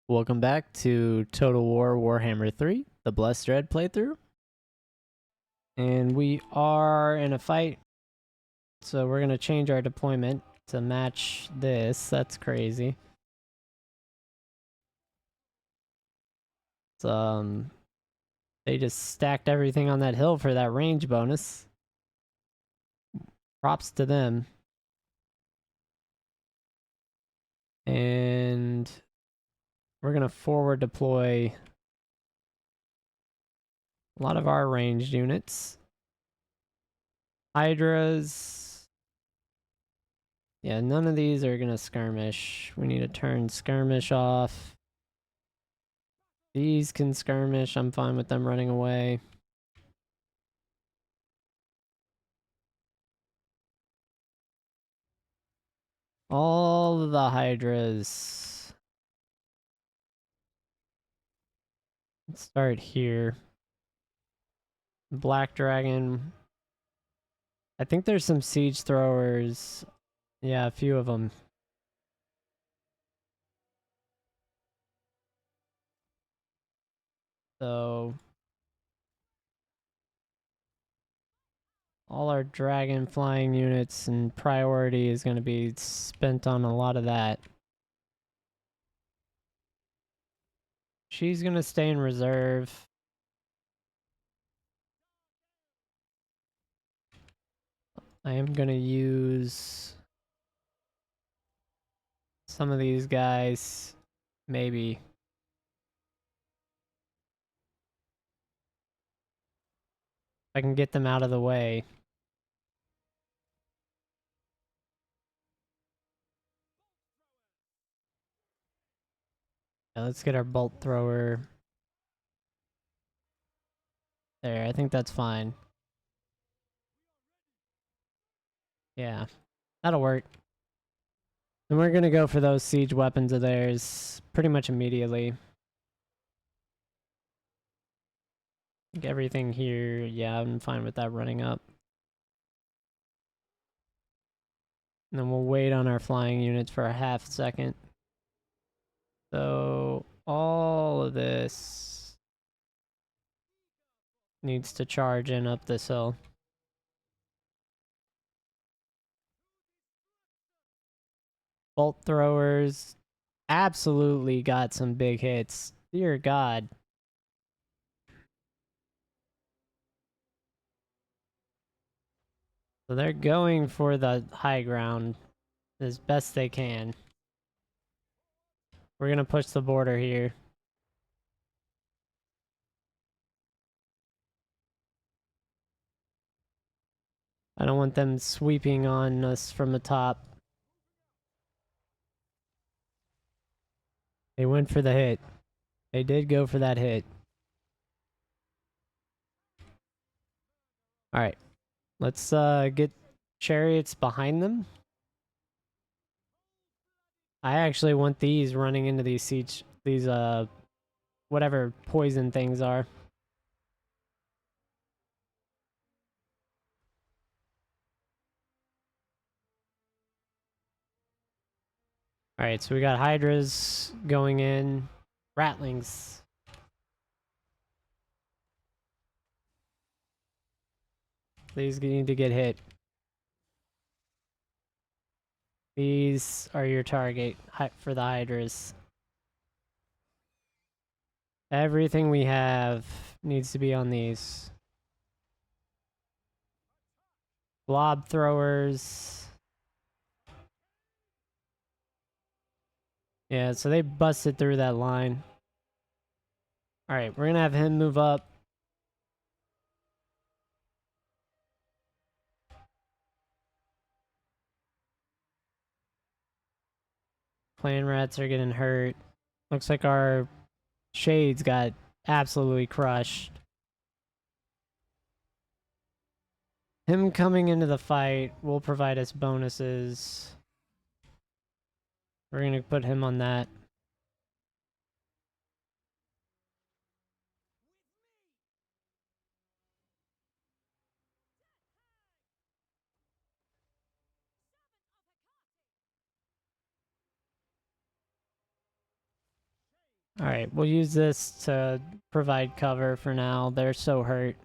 Welcome back to Total War Warhammer 3, the Blessed Dread playthrough. And we are in a fight, so we're going to change our deployment to match this. That's crazy. They just stacked everything on that hill for that range bonus. Props to them. And we're going to forward deploy a lot of our ranged units. Hydras. Yeah, none of these are going to skirmish. We need to turn skirmish off. These can skirmish. I'm fine with them running away. All of the hydras. Let's start here. Black dragon. I think there's some siege throwers. Yeah, a few of them. So all our dragon flying units and priority is going to be spent on a lot of that. She's going to stay in reserve. I am going to use some of these guys, maybe. If I can get them out of the way. Yeah, let's get our bolt thrower. There, I think that's fine. Yeah, that'll work. And we're gonna go for those siege weapons of theirs pretty much immediately. Get everything here. Yeah, I'm fine with that running up. And then we'll wait on our flying units for a half second. So all of this needs to charge in up this hill. Bolt throwers absolutely got some big hits. Dear God. So they're going for the high ground as best they can. We're gonna push the border here. I don't want them sweeping on us from the top. They went for the hit. They did go for that hit. Alright. Let's get chariots behind them. I actually want these running into these siege, these whatever poison things are. Alright, so we got hydras going in. Ratlings. These need to get hit. These are your target for the hydras. Everything we have needs to be on these. Blob throwers. Yeah, so they busted through that line. Alright, we're gonna have him move up. Clan rats are getting hurt. Looks like our shades got absolutely crushed. Him coming into the fight will provide us bonuses. We're gonna put him on that. Alright, we'll use this to provide cover for now. They're so hurt.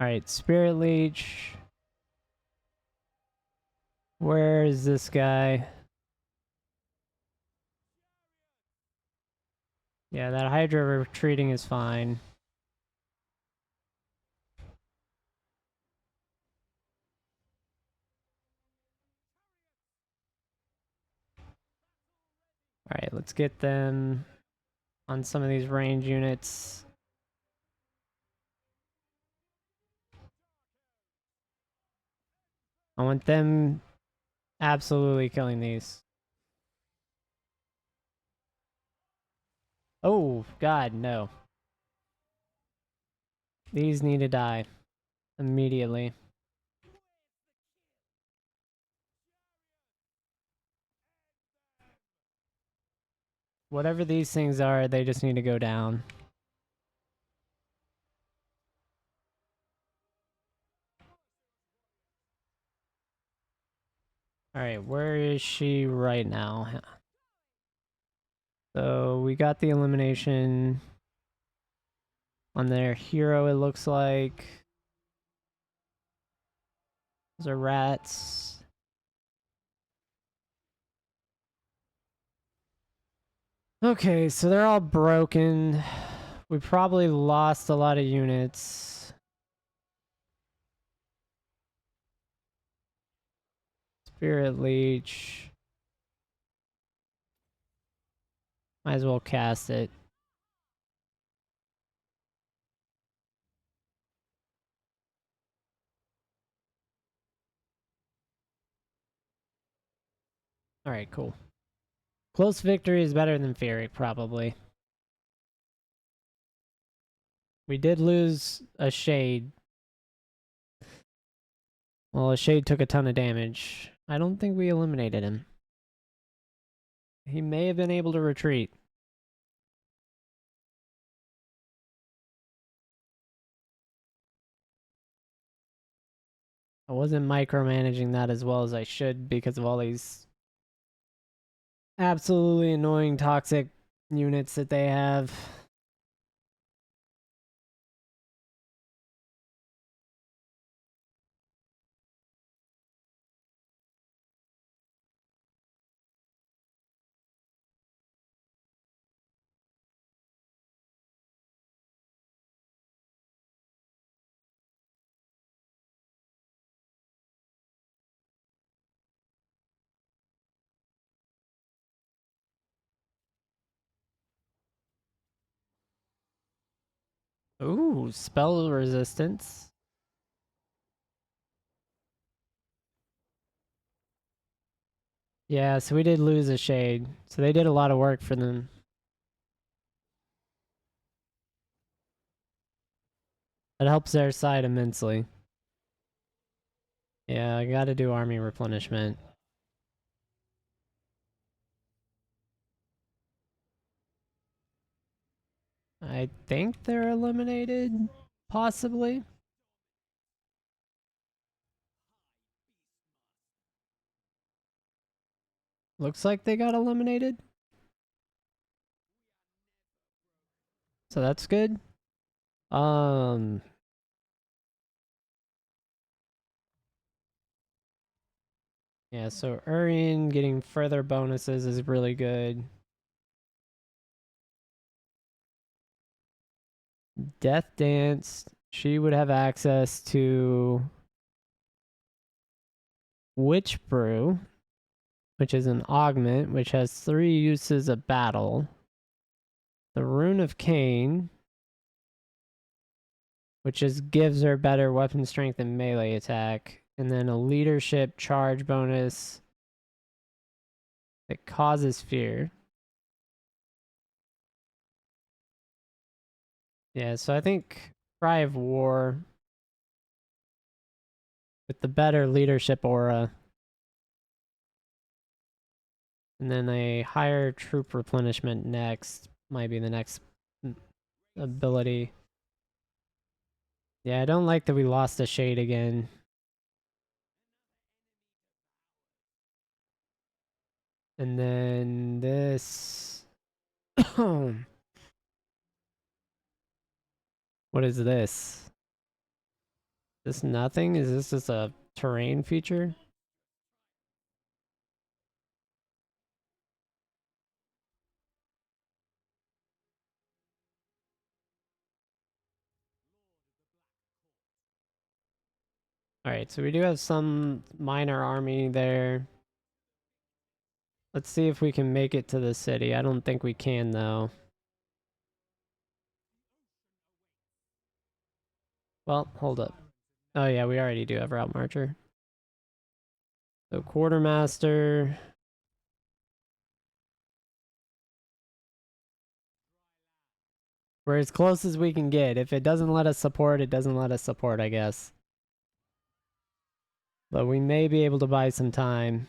Alright, Spirit Leech. Where is this guy? Yeah, that Hydra retreating is fine. Alright, let's get them on some of these range units. I want them absolutely killing these. Oh, God, no. These need to die immediately. Whatever these things are, they just need to go down. Alright, where is she right now? So we got the elimination on their hero, it looks like. Those are rats. Okay, so they're all broken. We probably lost a lot of units. Spirit Leech. Might as well cast it. Alright, cool. Close victory is better than Fury, probably. We did lose a Shade. Well, a Shade took a ton of damage. I don't think we eliminated him. He may have been able to retreat. I wasn't micromanaging that as well as I should because of all these absolutely annoying toxic units that they have. Ooh, spell resistance. Yeah, so we did lose a Shade. So they did a lot of work for them. That helps their side immensely. Yeah, I gotta do army replenishment. I think they're eliminated, possibly. Looks like they got eliminated. So that's good. Yeah, so Urian getting further bonuses is really good. Death Dance, she would have access to Witch Brew, which is an augment, which has 3 uses of battle. The Rune of Cain, which just gives her better weapon strength and melee attack. And then a leadership charge bonus that causes fear. Yeah, so I think Cry of War with the better leadership aura. And then a higher troop replenishment next might be the next ability. Yeah, I don't like that we lost a Shade again. And then this. What is this? This nothing? Is this just a terrain feature? Alright, so we do have some minor army there. Let's see if we can make it to the city. I don't think we can, though. Well, hold up. Oh yeah, we already do have Route Marcher. So Quartermaster. We're as close as we can get. If it doesn't let us support, it doesn't let us support, I guess. But we may be able to buy some time.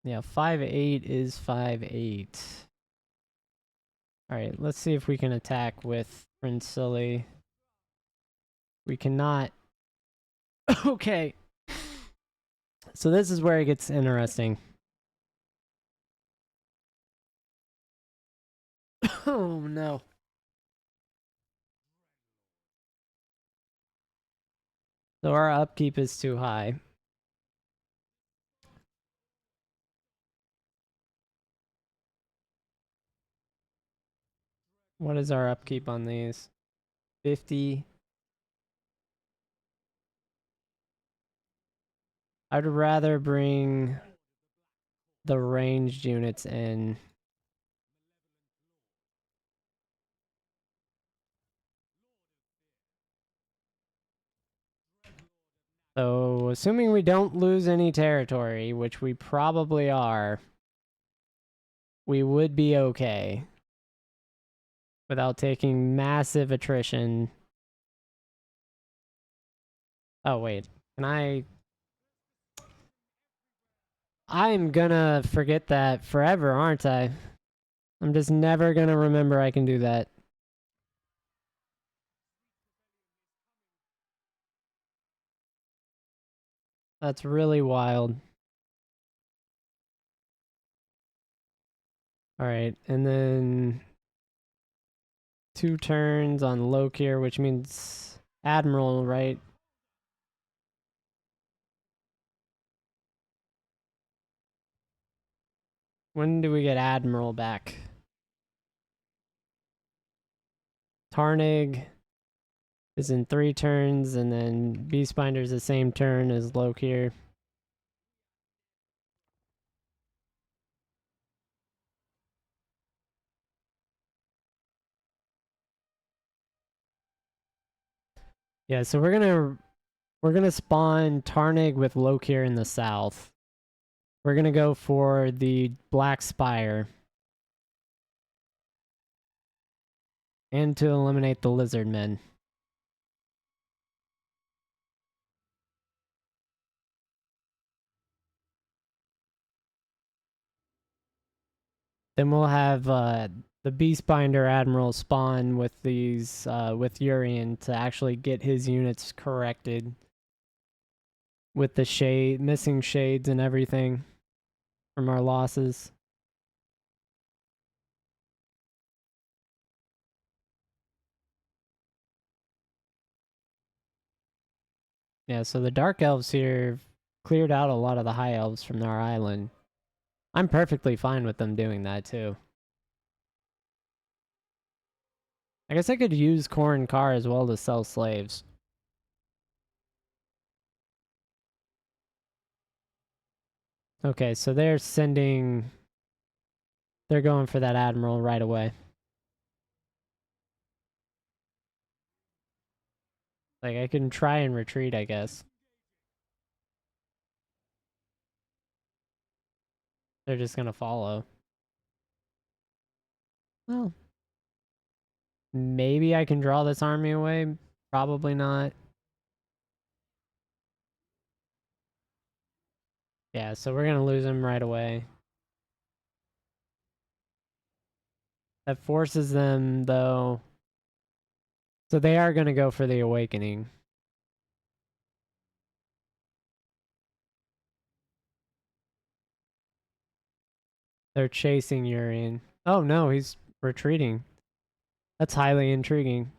Yeah, 5-8 is 5-8. Alright, let's see if we can attack with Prince Silly. We cannot. Okay. So this is where it gets interesting. Oh no. So our upkeep is too high. What is our upkeep on these? 50. I'd rather bring the ranged units in. So, assuming we don't lose any territory, which we probably are, we would be okay. Without taking massive attrition. Oh, wait. Can I... I'm gonna forget that forever, aren't I? I'm just never gonna remember I can do that. That's really wild. Alright, and then 2 turns on Lokhir, which means Admiral, right? When do we get Admiral back? Tarnig is in 3 turns, and then Beastbinder's the same turn as Lokhir. Yeah, so we're gonna spawn Tarnig with Lokhir in the south. We're gonna go for the Black Spire. And to eliminate the Lizard Men. Then we'll have the Beastbinder Admiral spawn with these with Urian to actually get his units corrected with the missing shades and everything from our losses. Yeah, so the Dark Elves here cleared out a lot of the High Elves from our island. I'm perfectly fine with them doing that too. I guess I could use Corn Car as well to sell slaves. Okay, so they're going for that Admiral right away. Like, I can try and retreat, I guess. They're just gonna follow. Well, maybe I can draw this army away. Probably not. Yeah, so we're gonna lose him right away. That forces them, though. So they are going to go for the awakening. They're chasing Urian. Oh no, he's retreating. That's highly intriguing.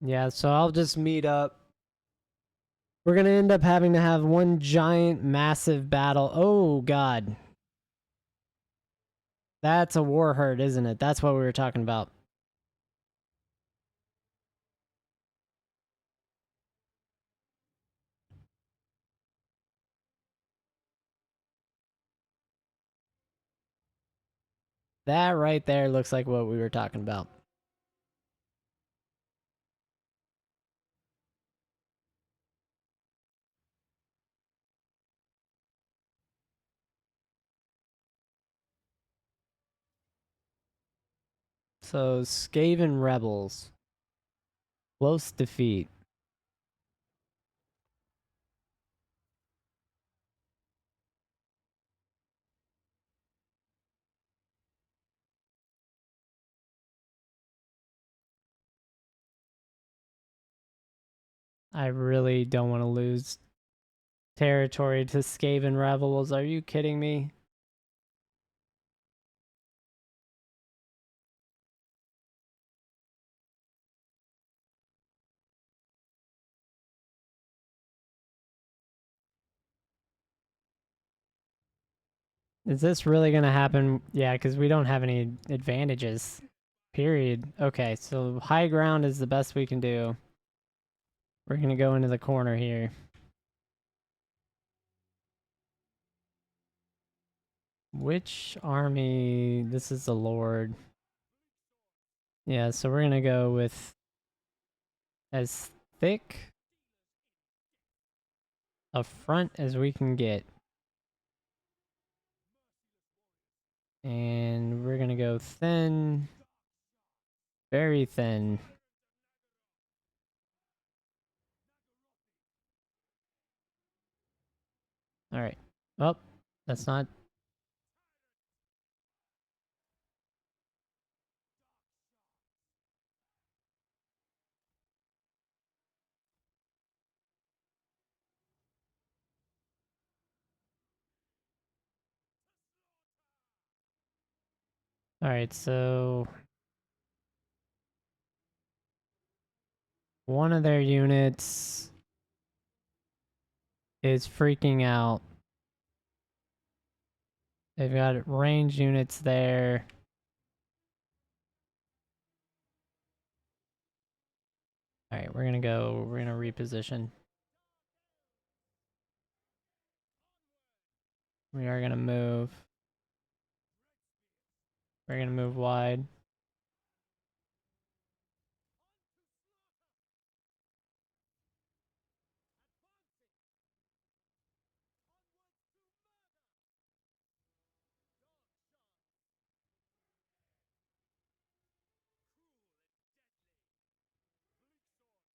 Yeah, so I'll just meet up. We're going to end up having to have one giant, massive battle. Oh, God. That's a war herd, isn't it? That's what we were talking about. That right there looks like what we were talking about. So, Skaven Rebels. Close defeat. I really don't want to lose territory to Skaven Rebels. Are you kidding me? Is this really going to happen? Yeah, because we don't have any advantages. Period. Okay, so high ground is the best we can do. We're going to go into the corner here. Which army? This is the Lord. Yeah, so we're going to go with as thick a front as we can get. And we're going to go thin. Very thin. Alright. Oh, that's not... Alright, so... one of their units is freaking out. They've got range units there. Alright, we're gonna reposition. We are gonna move. We're gonna move wide.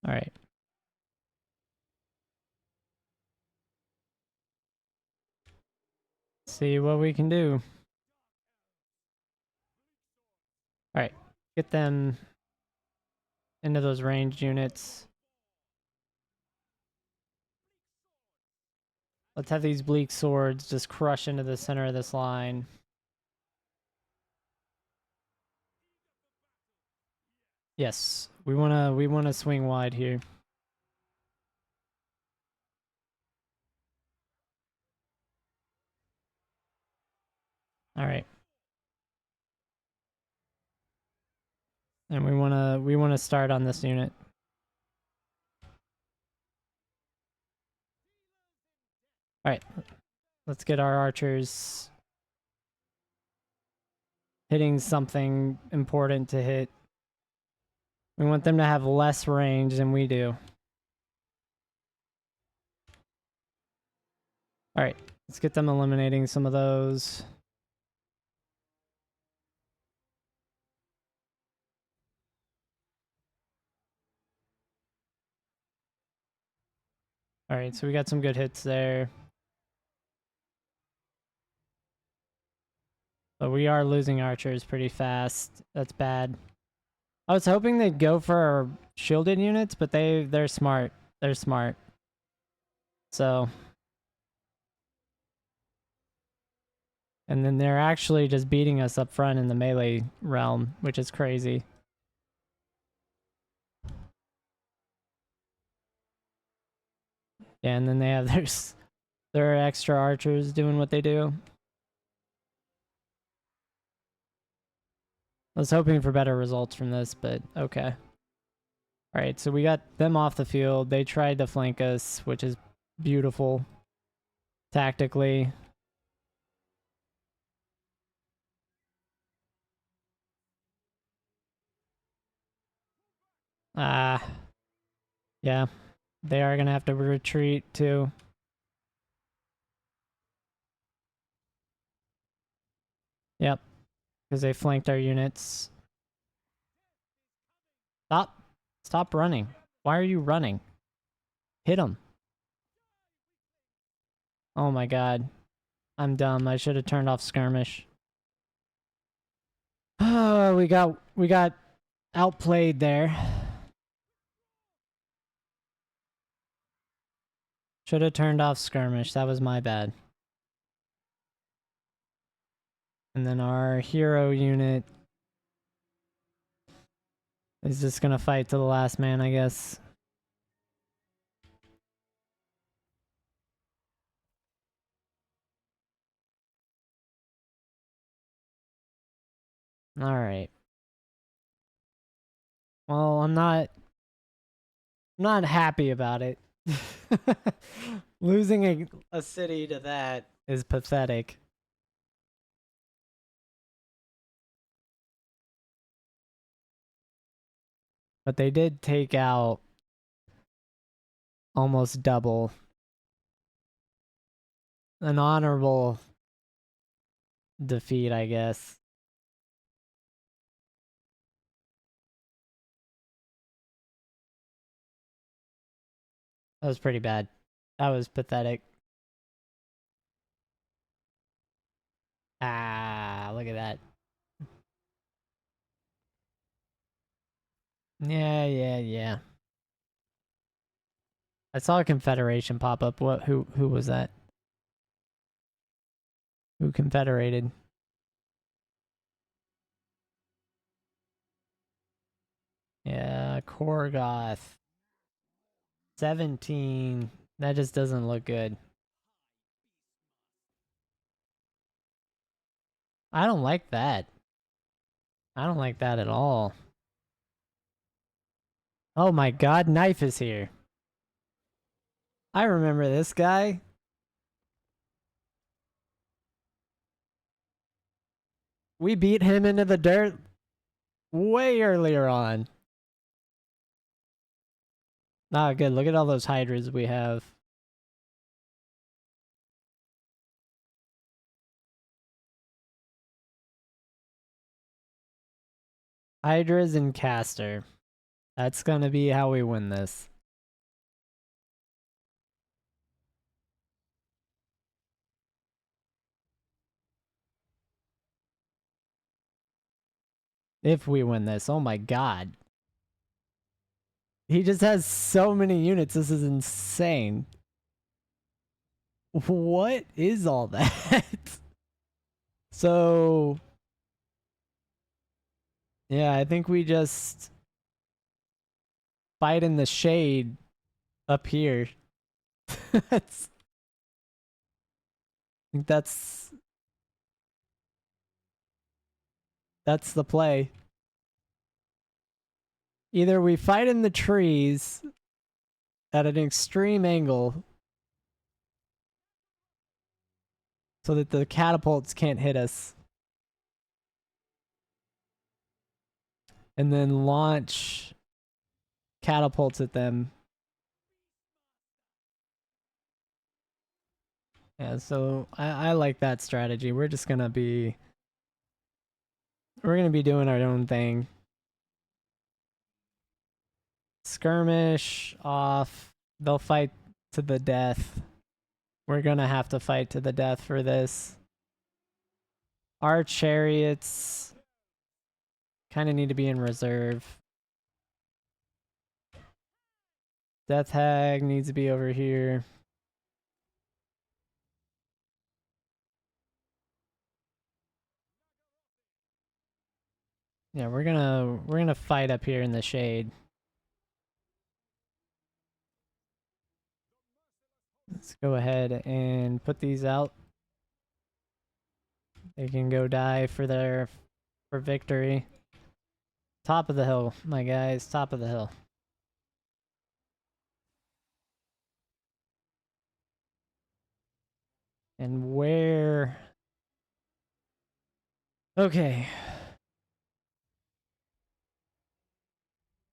Alright. See what we can do. Alright. Get them into those ranged units. Let's have these bleak swords just crush into the center of this line. Yes, we wanna swing wide here. All right, and we wanna start on this unit. All right, let's get our archers hitting something important to hit. We want them to have less range than we do. All right, let's get them eliminating some of those. Alright, so we got some good hits there. But we are losing archers pretty fast. That's bad. I was hoping they'd go for our shielded units, but they're smart. They're smart. So... And then they're actually just beating us up front in the melee realm, which is crazy. Yeah, and then they have their extra archers doing what they do. I was hoping for better results from this, but okay. Alright, so we got them off the field. They tried to flank us, which is beautiful tactically. Yeah. They are gonna have to retreat too. Yep. Because they flanked our units. Stop. Stop running. Why are you running? Hit them. Oh my god. I'm dumb. I should have turned off skirmish. Oh, we got outplayed there. Should have turned off skirmish. That was my bad. And then our hero unit is just gonna fight to the last man, I guess. Alright. Well, I'm not happy about it. Losing a city to that is pathetic. But they did take out almost double. An honorable defeat, I guess. That was pretty bad. That was pathetic. Ah, look at that. Yeah. I saw a confederation pop up. Who was that? Who confederated? Yeah, Korgoth. 17. That just doesn't look good. I don't like that. I don't like that at all. Oh my god, Knife is here. I remember this guy. We beat him into the dirt way earlier on. Ah, good. Look at all those hydras we have. Hydras and caster. That's gonna be how we win this. If we win this. Oh my god. He just has so many units. This is insane. What is all that? So... yeah, I think we just... fight in the shade up here. I think that's the play. Either we fight in the trees at an extreme angle so that the catapults can't hit us, and then launch catapults at them. Yeah, so I like that strategy. We're gonna be doing our own thing. Skirmish off. They'll fight to the death. We're gonna have to fight to the death for this. Our chariots kind of need to be in reserve. Death Hag needs to be over here. Yeah, we're gonna fight up here in the shade. Let's go ahead and put these out. They can go die for victory. Top of the hill, my guys, top of the hill. And where... Okay.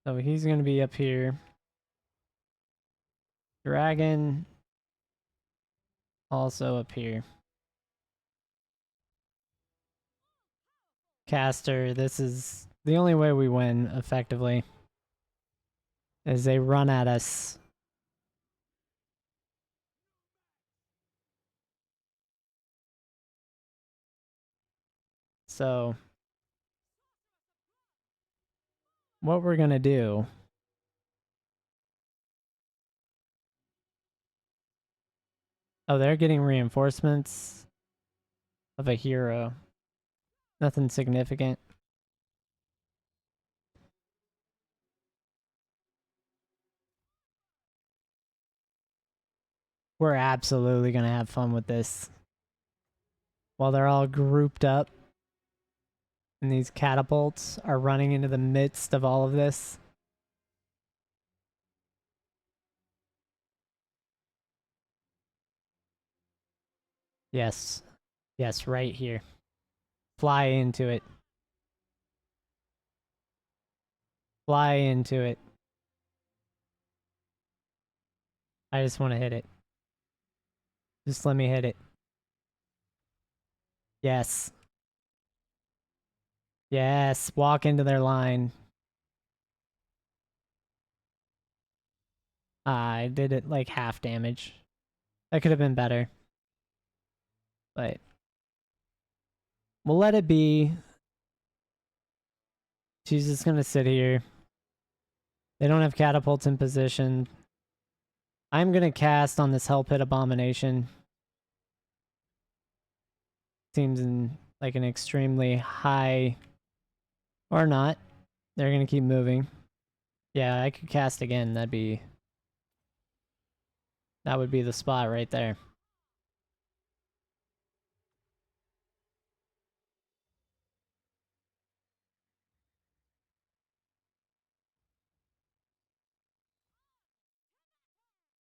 So he's gonna be up here. Dragon also up here. Caster, this is the only way we win effectively. Is they run at us. So what we're gonna do... Oh, they're getting reinforcements of a hero. Nothing significant. We're absolutely gonna have fun with this. While they're all grouped up. And these catapults are running into the midst of all of this. Yes. Yes, right here. Fly into it. Fly into it. I just want to hit it. Just let me hit it. Yes. Yes, walk into their line. I did it like half damage. That could have been better. But we'll let it be. She's just gonna sit here. They don't have catapults in position. I'm gonna cast on this Hell Pit Abomination. Seems in like an extremely high... Or not. They're gonna keep moving. Yeah, I could cast again. That would be the spot right there.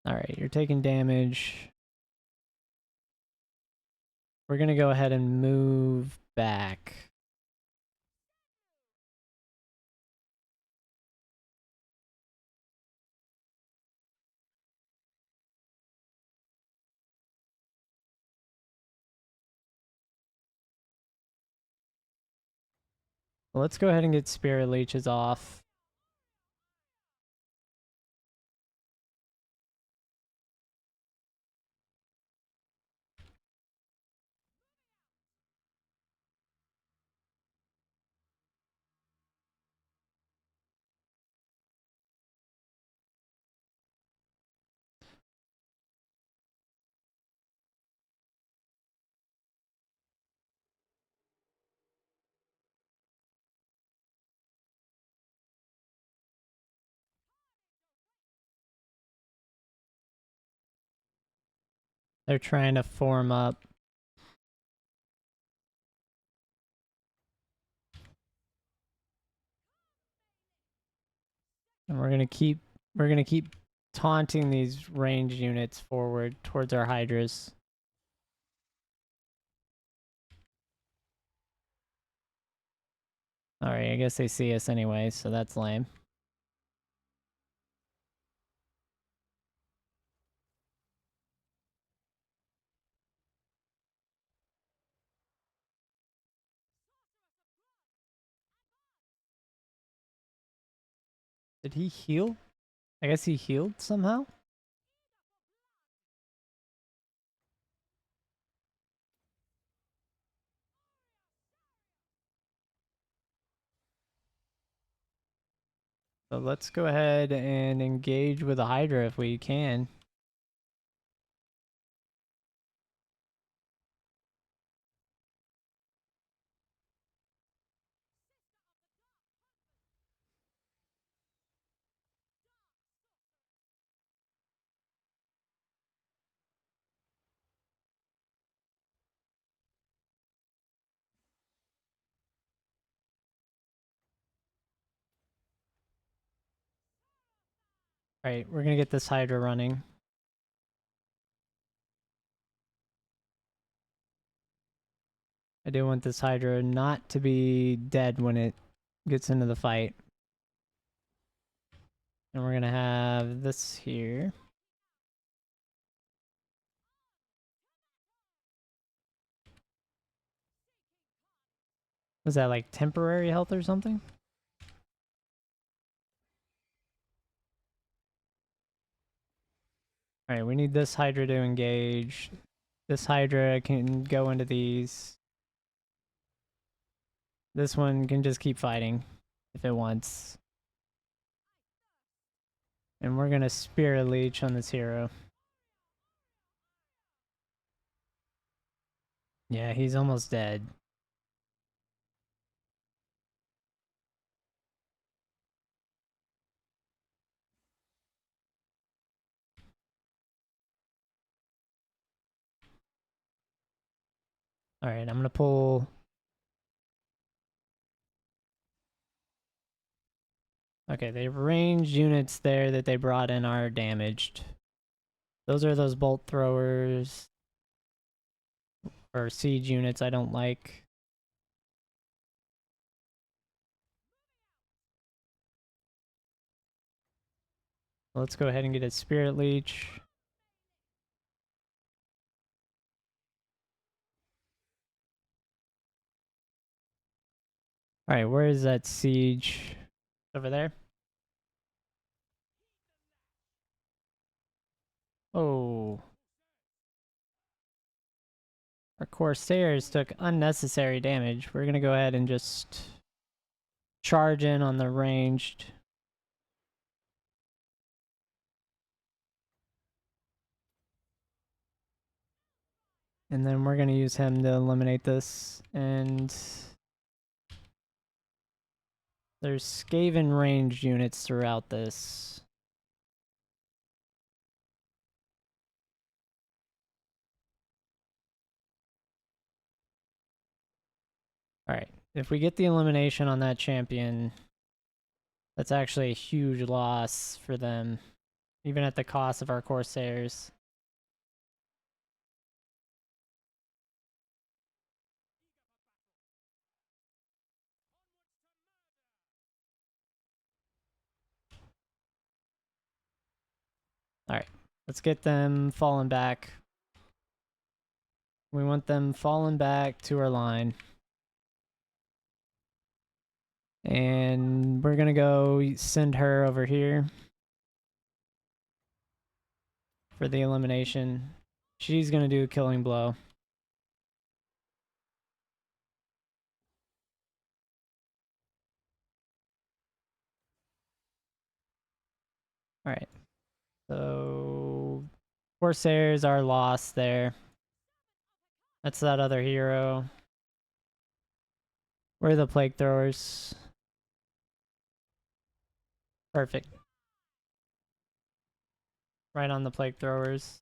Alright, you're taking damage. We're gonna go ahead and move back. Let's go ahead and get Spirit Leeches off. They're trying to form up. And we're gonna keep taunting these ranged units forward towards our Hydras. Alright, I guess they see us anyway, so that's lame. Did he heal? I guess he healed somehow? So let's go ahead and engage with the Hydra if we can. Alright, we're gonna get this Hydra running. I do want this Hydra not to be dead when it gets into the fight. And we're gonna have this here. Was that like temporary health or something? Alright, we need this Hydra to engage. This Hydra can go into these. This one can just keep fighting if it wants. And we're gonna Spirit Leech on this hero. Yeah, he's almost dead. Alright, I'm gonna pull... Okay, the ranged units there that they brought in are damaged. Those are those bolt throwers. Or siege units I don't like. Let's go ahead and get a Spirit Leech. Alright, where is that siege? Over there? Oh. Our Corsairs took unnecessary damage. We're gonna go ahead and just charge in on the ranged. And then we're gonna use him to eliminate this. And there's Skaven ranged units throughout this. Alright, if we get the elimination on that champion, that's actually a huge loss for them. Even at the cost of our Corsairs. Alright, let's get them falling back. We want them falling back to our line. And we're gonna go send her over here for the elimination. She's gonna do a killing blow. Alright. So Corsairs are lost there. That's that other hero. Where are the plague throwers? Perfect. Right on the plague throwers.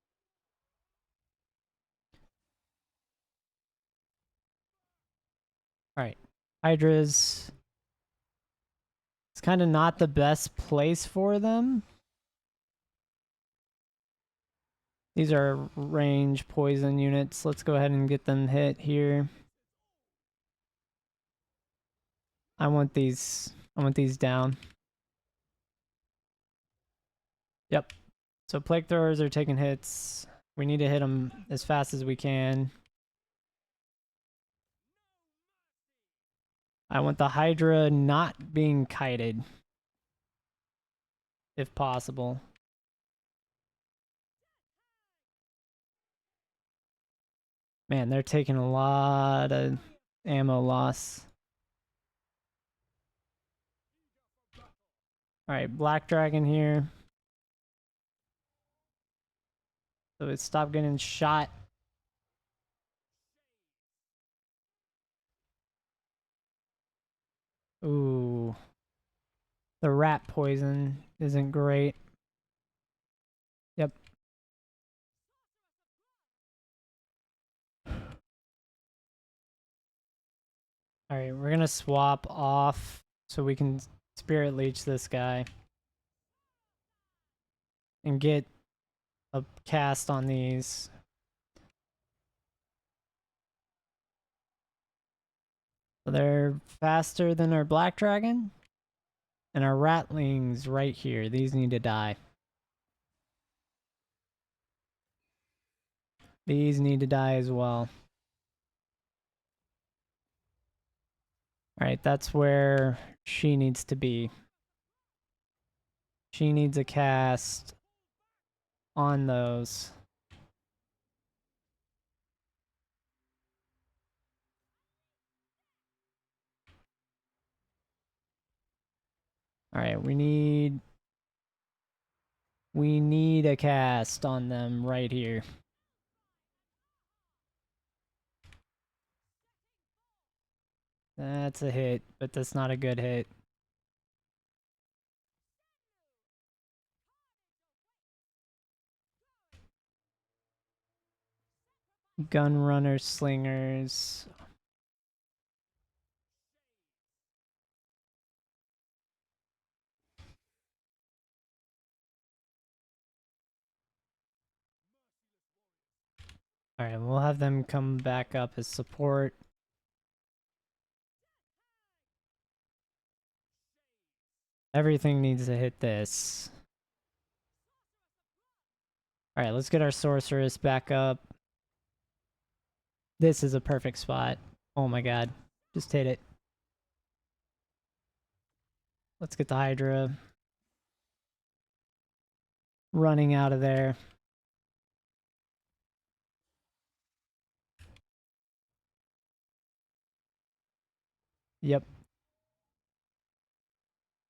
Alright. Hydras. It's kind of not the best place for them. These are range poison units. Let's go ahead and get them hit here. I want these down. Yep. So plague throwers are taking hits. We need to hit them as fast as we can. I want the Hydra not being kited, if possible. Man, they're taking a lot of ammo loss. Alright, black dragon here. So it stopped getting shot. Ooh. The rat poison isn't great. Yep. Alright, we're gonna swap off so we can spirit leech this guy. And get a cast on these. So they're faster than our black dragon. And our ratlings right here. These need to die. These need to die as well. Alright, that's where she needs to be. She needs a cast on those. Alright, we need a cast on them right here. That's a hit, but that's not a good hit. Gun runners, slingers. Alright, we'll have them come back up as support. Everything needs to hit this. Alright, let's get our sorceress back up. This is a perfect spot. Oh my god. Just hit it. Let's get the Hydra running out of there. Yep.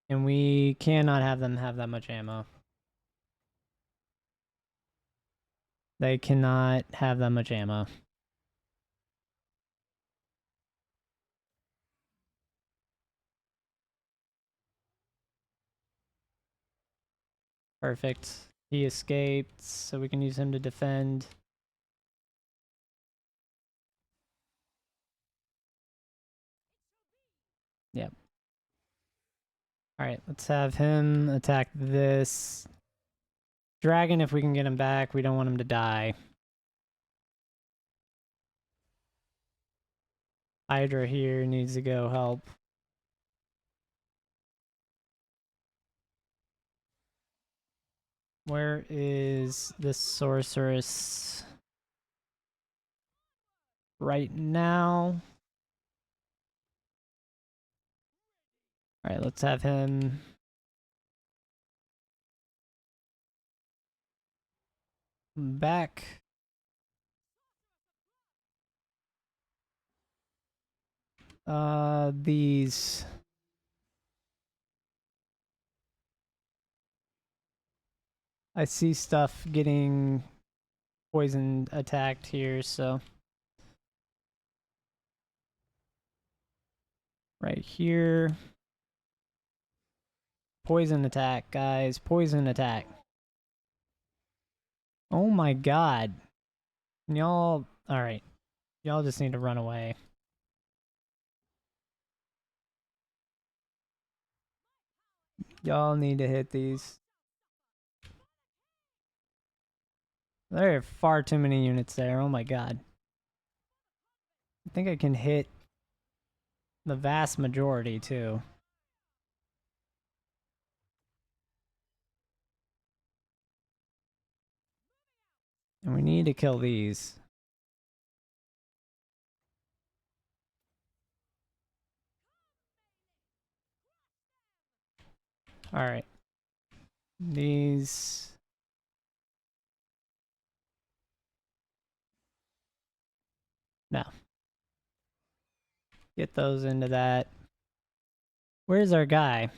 And we cannot have them have that much ammo. They cannot have that much ammo. Perfect. He escaped, so we can use him to defend. Yep. Alright, let's have him attack this dragon if we can get him back. We don't want him to die. Hydra here needs to go help. Where is the sorceress? Right now. Alright, let's have him back. These. I see stuff getting poison attacked here, so. Right here. Poison attack, guys. Poison attack. Oh my god. Y'all. Alright. Y'all just need to run away. Y'all need to hit these. There are far too many units there. Oh my god. I think I can hit the vast majority too. And we need to kill these. Alright. These. No. Get those into that. Where's our guy?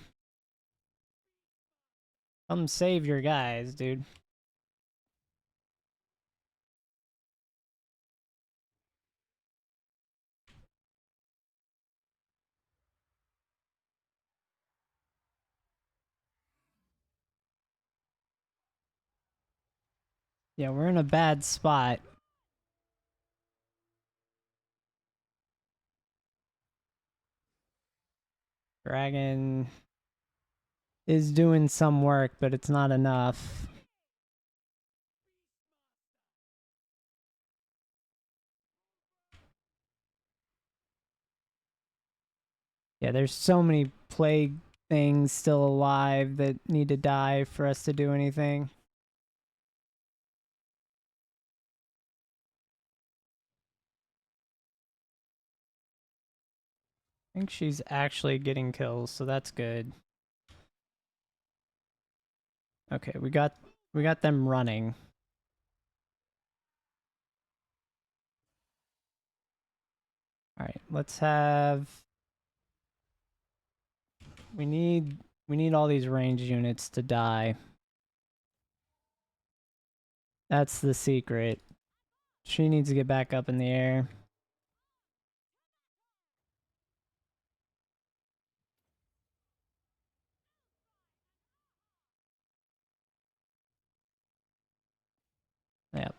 Come save your guys, dude. Yeah, we're in a bad spot. Dragon is doing some work, but it's not enough. Yeah, there's so many plague things still alive that need to die for us to do anything. I think she's actually getting kills, so that's good. Okay, we got them running. All right, let's have. We need all these ranged units to die. That's the secret. She needs to get back up in the air. Yep.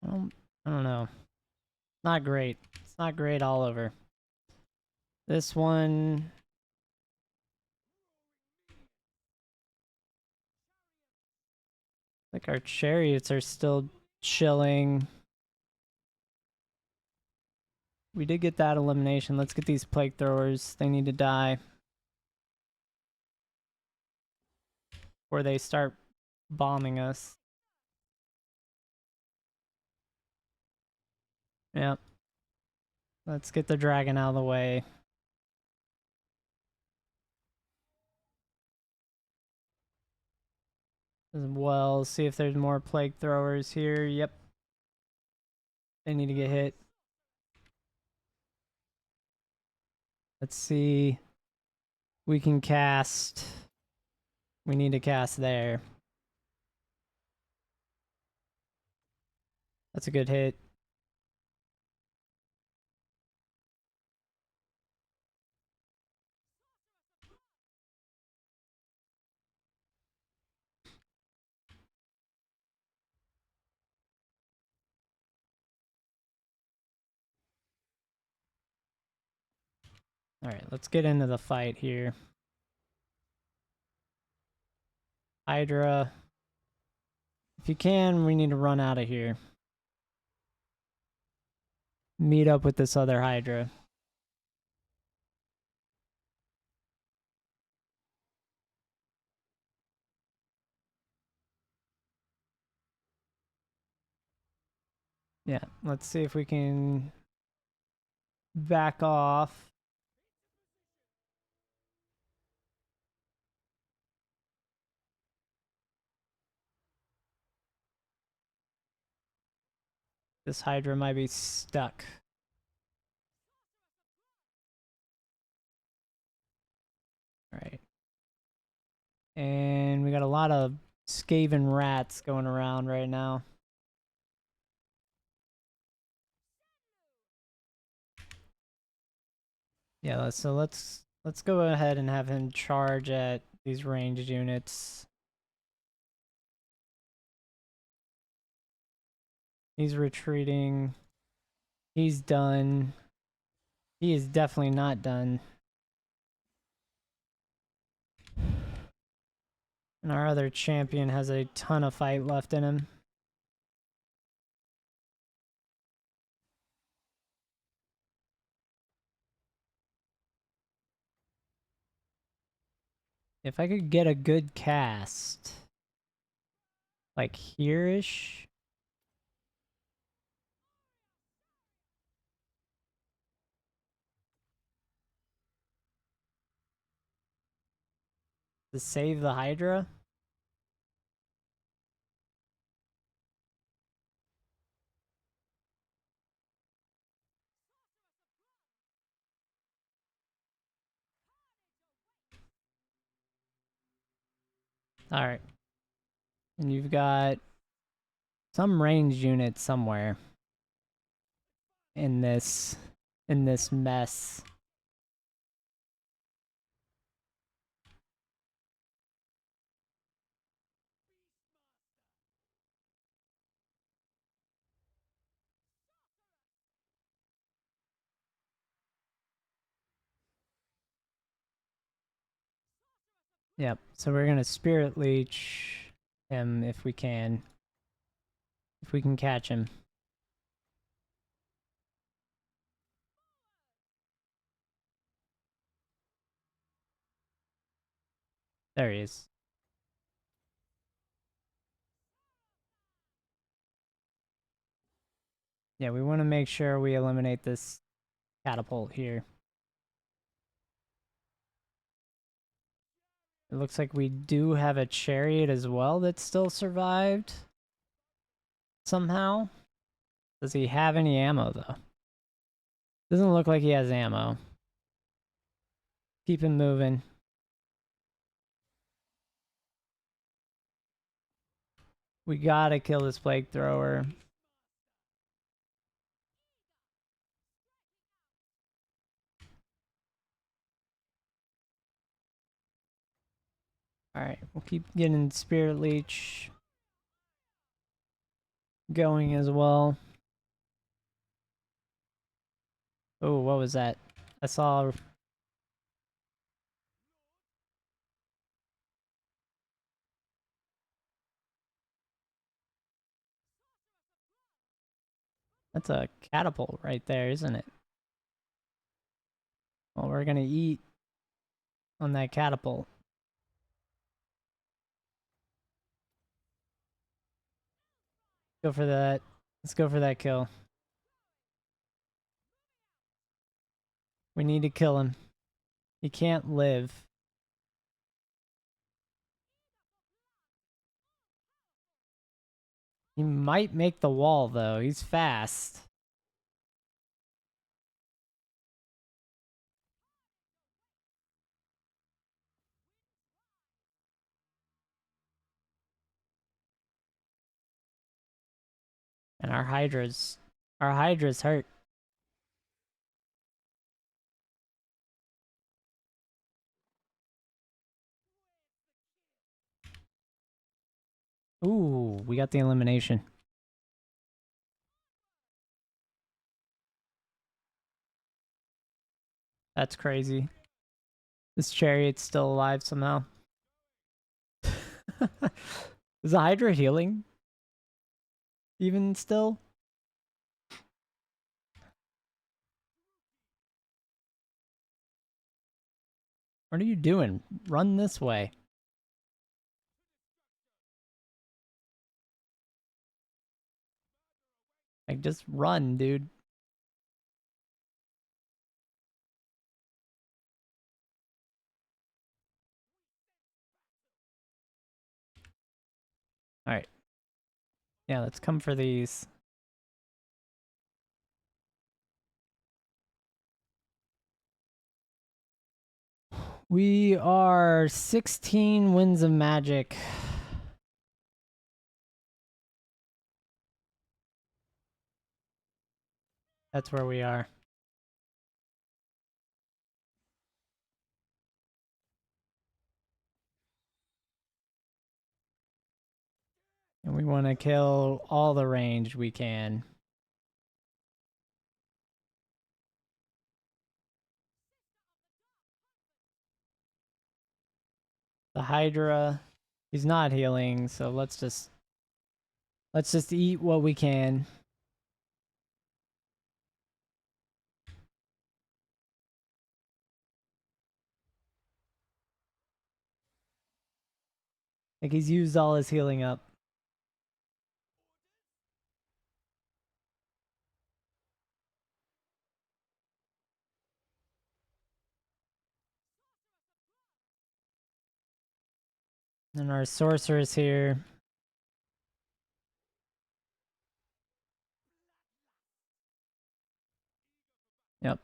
I don't know. Not great. It's not great all over. This one. Like our chariots are still chilling. We did get that elimination. Let's get these plague throwers. They need to die. Or they start bombing us. Yep. Let's get the dragon out of the way. As well, see if there's more plague throwers here. Yep. They need to get hit. Let's see. We can cast. We need to cast there. That's a good hit. Alright, let's get into the fight here. Hydra. If you can, we need to run out of here. Meet up with this other Hydra. Yeah, let's see if we can back off. This Hydra might be stuck. Alright. And we got a lot of Skaven rats going around right now. Yeah, so let's go ahead and have him charge at these ranged units. He's retreating. He's done. He is definitely not done. And our other champion has a ton of fight left in him. If I could get a good cast, like here-ish. To save the Hydra. Alright. And you've got some ranged unit somewhere in this mess. Yep, so we're gonna Spirit Leech him if we can. If we can catch him. There he is. Yeah, we want to make sure we eliminate this catapult here. It looks like we do have a chariot as well that still survived. Somehow. Does he have any ammo, though? Doesn't look like he has ammo. Keep him moving. We gotta kill this plague thrower. Alright, we'll keep getting Spirit Leech going as well. Oh, what was that? I saw... That's a catapult right there, isn't it? Well, we're gonna eat on that catapult. Go for that. Let's go for that kill. We need to kill him. He can't live. He might make the wall, though. He's fast. And our Hydra's hurt. Ooh, we got the elimination. That's crazy. This chariot's still alive somehow. Is the Hydra healing? Even still? What are you doing? Run this way. Like, just run, dude. Alright. Yeah, let's come for these. We are 16 Winds of Magic. That's where we are. And we want to kill all the range we can. The Hydra, he's not healing, so let's just eat what we can. Like, he's used all his healing up. And our sorcerer's here. Yep.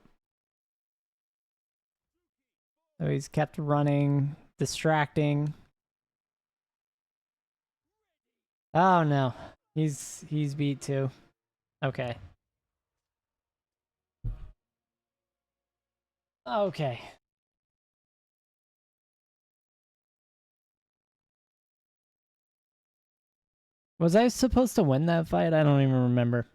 So he's kept running, distracting. Oh no. He's beat too. Okay. Okay. Was I supposed to win that fight? I don't even remember.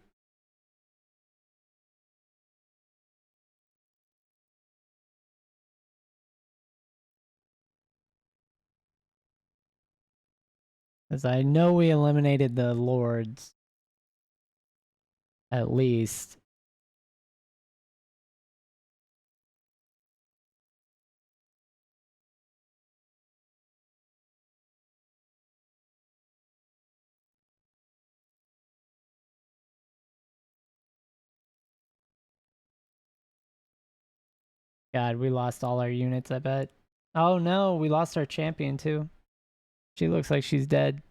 Because I know we eliminated the lords. At least. God, we lost all our units, I bet. Oh no, we lost our champion too. She looks like she's dead.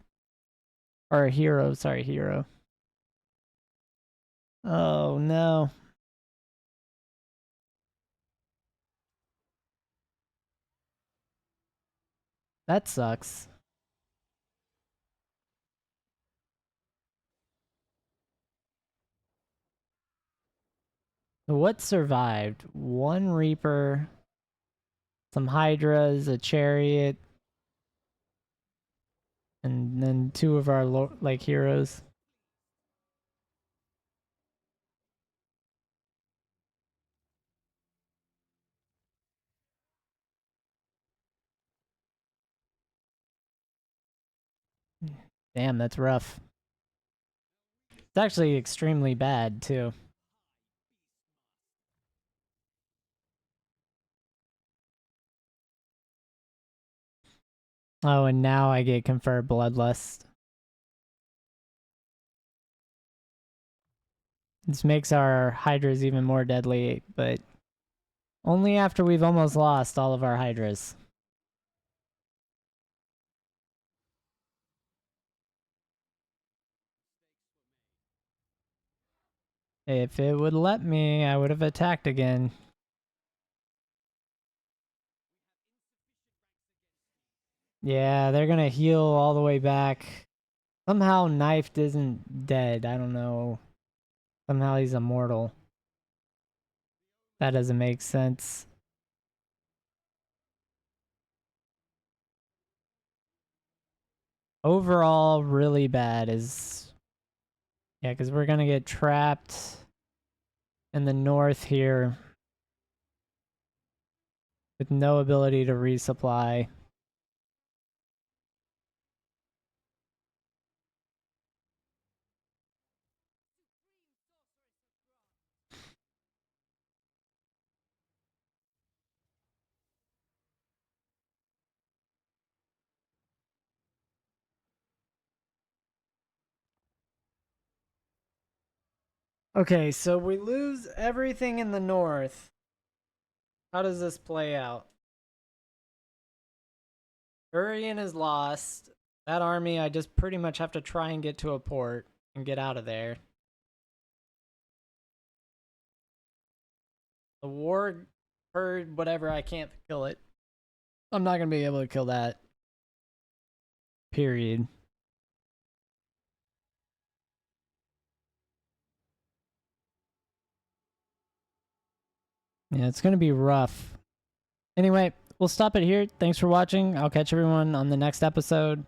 Or a hero, sorry, hero. Oh no. That sucks. What survived? One Reaper, some Hydras, a Chariot, and then two of our like heroes. Damn, that's rough. It's actually extremely bad too. Oh, and now I get conferred Bloodlust. This makes our Hydras even more deadly, but only after we've almost lost all of our Hydras. If it would let me, I would have attacked again. Yeah, they're gonna heal all the way back. Somehow Knifed isn't dead. I don't know. Somehow he's immortal. That doesn't make sense. Overall, really bad is... Yeah, because we're gonna get trapped in the north here with no ability to resupply. Okay, so we lose everything in the north. How does this play out? Urian is lost. That army, I just pretty much have to try and get to a port and get out of there. The war herd, whatever, I can't kill it. I'm not going to be able to kill that. Period. Yeah, it's going to be rough. Anyway, we'll stop it here. Thanks for watching. I'll catch everyone on the next episode.